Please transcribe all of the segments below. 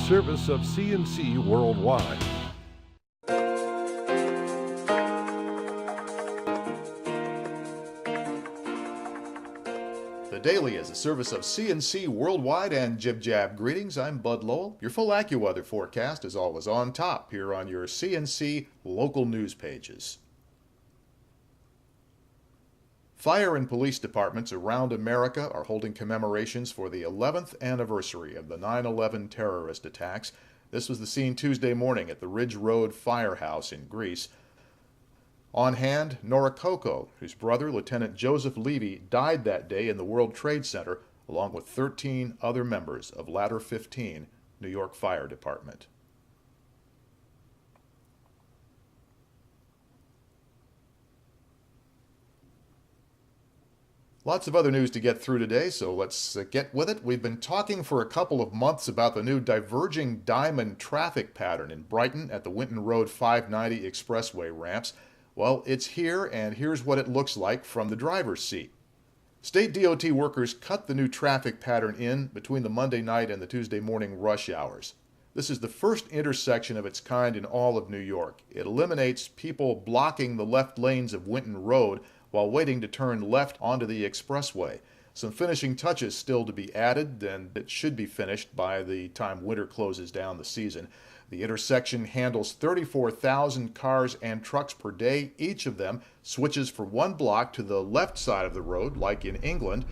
service of CNC Worldwide. The Daily is a service of CNC Worldwide and Jib Jab. Greetings, I'm Bud Lowell. Your full AccuWeather forecast is always on top here on your CNC local news pages. Fire and police departments around America are holding commemorations for the 11th anniversary of the 9/11 terrorist attacks. This was the scene Tuesday morning at the Ridge Road Firehouse in Greece. On hand, Nora Coco, whose brother, Lieutenant Joseph Levy, died that day in the World Trade Center, along with 13 other members of Ladder 15, New York Fire Department. Lots of other news to get through today, so let's get with it. We've been talking for a couple of months about the new diverging diamond traffic pattern in Brighton at the Winton Road 590 expressway ramps. Well, it's here, and here's what it looks like from the driver's seat. State DOT workers cut the new traffic pattern in between the Monday night and the Tuesday morning rush hours. This is the first intersection of its kind in all of New York. It eliminates people blocking the left lanes of Winton Road while waiting to turn left onto the expressway. Some finishing touches still to be added, and it should be finished by the time winter closes down the season. The intersection handles 34,000 cars and trucks per day. Each of them switches for one block to the left side of the road, like in England,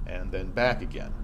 and then back again.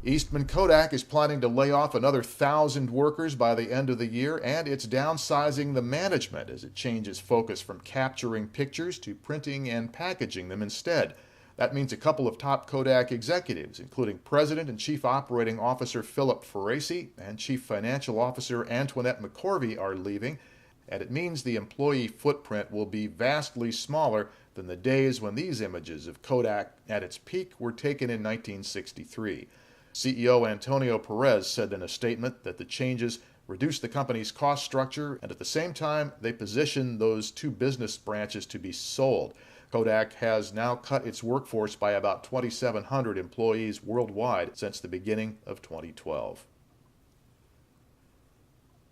Eastman Kodak is planning to lay off another 1,000 workers by the end of the year, and it's downsizing the management as it changes focus from capturing pictures to printing and packaging them instead. That means a couple of top Kodak executives, including President and Chief Operating Officer Philip Faraci and Chief Financial Officer Antoinette McCorvey, are leaving, and it means the employee footprint will be vastly smaller than the days when these images of Kodak at its peak were taken in 1963. CEO Antonio Perez said in a statement that the changes reduce the company's cost structure, and at the same time, they position those two business branches to be sold. Kodak has now cut its workforce by about 2,700 employees worldwide since the beginning of 2012.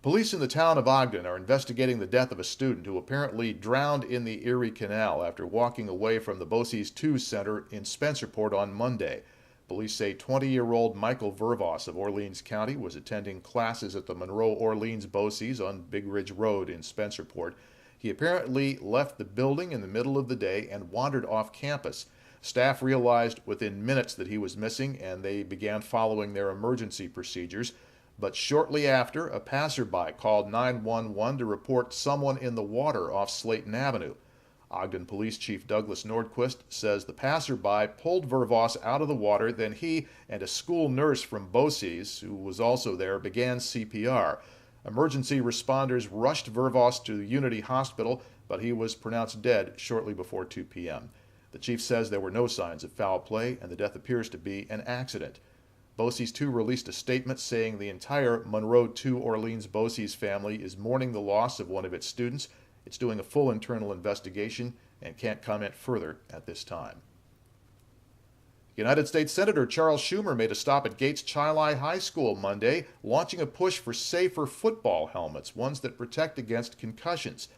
Police in the town of Ogden are investigating the death of a student who apparently drowned in the Erie Canal after walking away from the BOCES 2 Center in Spencerport on Monday. Police say 20-year-old Michael Vervoss of Orleans County was attending classes at the Monroe-Orleans BOCES on Big Ridge Road in Spencerport. He apparently left the building in the middle of the day and wandered off campus. Staff realized within minutes that he was missing, and they began following their emergency procedures. But shortly after, a passerby called 911 to report someone in the water off Slayton Avenue. Ogden Police Chief Douglas Nordquist says the passerby pulled Vervoss out of the water, then he and a school nurse from BOCES, who was also there, began CPR. Emergency responders rushed Vervoss to Unity Hospital, but he was pronounced dead shortly before 2 p.m. The chief says there were no signs of foul play, and the death appears to be an accident. BOCES 2 released a statement saying the entire Monroe 2 Orleans BOCES family is mourning the loss of one of its students. It's doing a full internal investigation and can't comment further at this time. United States Senator Charles Schumer made a stop at Gates-Chili High School Monday, launching a push for safer football helmets, ones that protect against concussions.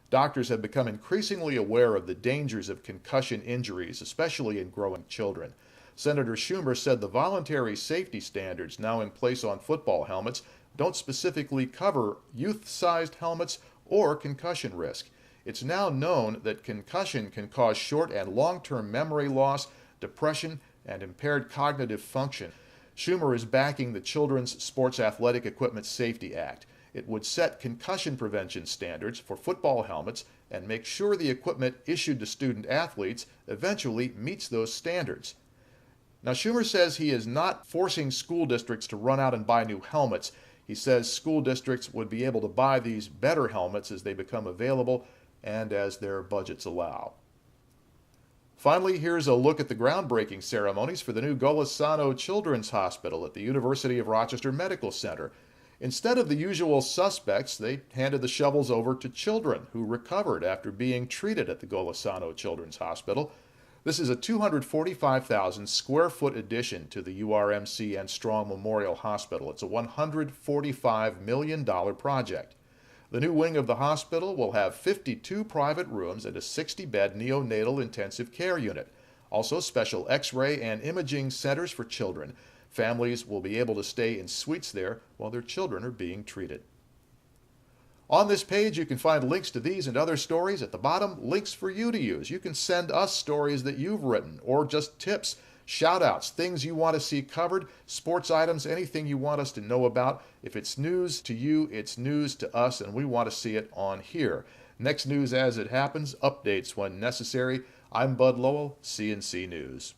Doctors have become increasingly aware of the dangers of concussion injuries, especially in growing children. Senator Schumer said the voluntary safety standards now in place on football helmets don't specifically cover youth-sized helmets or concussion risk. It's now known that concussion can cause short and long-term memory loss, depression, and impaired cognitive function. Schumer is backing the Children's Sports Athletic Equipment Safety Act. It would set concussion prevention standards for football helmets and make sure the equipment issued to student athletes eventually meets those standards. Now, Schumer says he is not forcing school districts to run out and buy new helmets. He says school districts would be able to buy these better helmets as they become available and as their budgets allow. Finally, here's a look at the groundbreaking ceremonies for the new Golisano Children's Hospital at the University of Rochester Medical Center. Instead of the usual suspects, they handed the shovels over to children who recovered after being treated at the Golisano Children's Hospital. This is a 245,000 square foot addition to the URMC and Strong Memorial Hospital. It's a $145 million project. The new wing of the hospital will have 52 private rooms and a 60-bed neonatal intensive care unit. Also, special X-ray and imaging centers for children. Families will be able to stay in suites there while their children are being treated. On this page, you can find links to these and other stories. At the bottom, links for you to use. You can send us stories that you've written or just tips, shout-outs, things you want to see covered, sports items, anything you want us to know about. If it's news to you, it's news to us, and we want to see it on here. Next news as it happens, updates when necessary. I'm Bud Lowell, CNC News.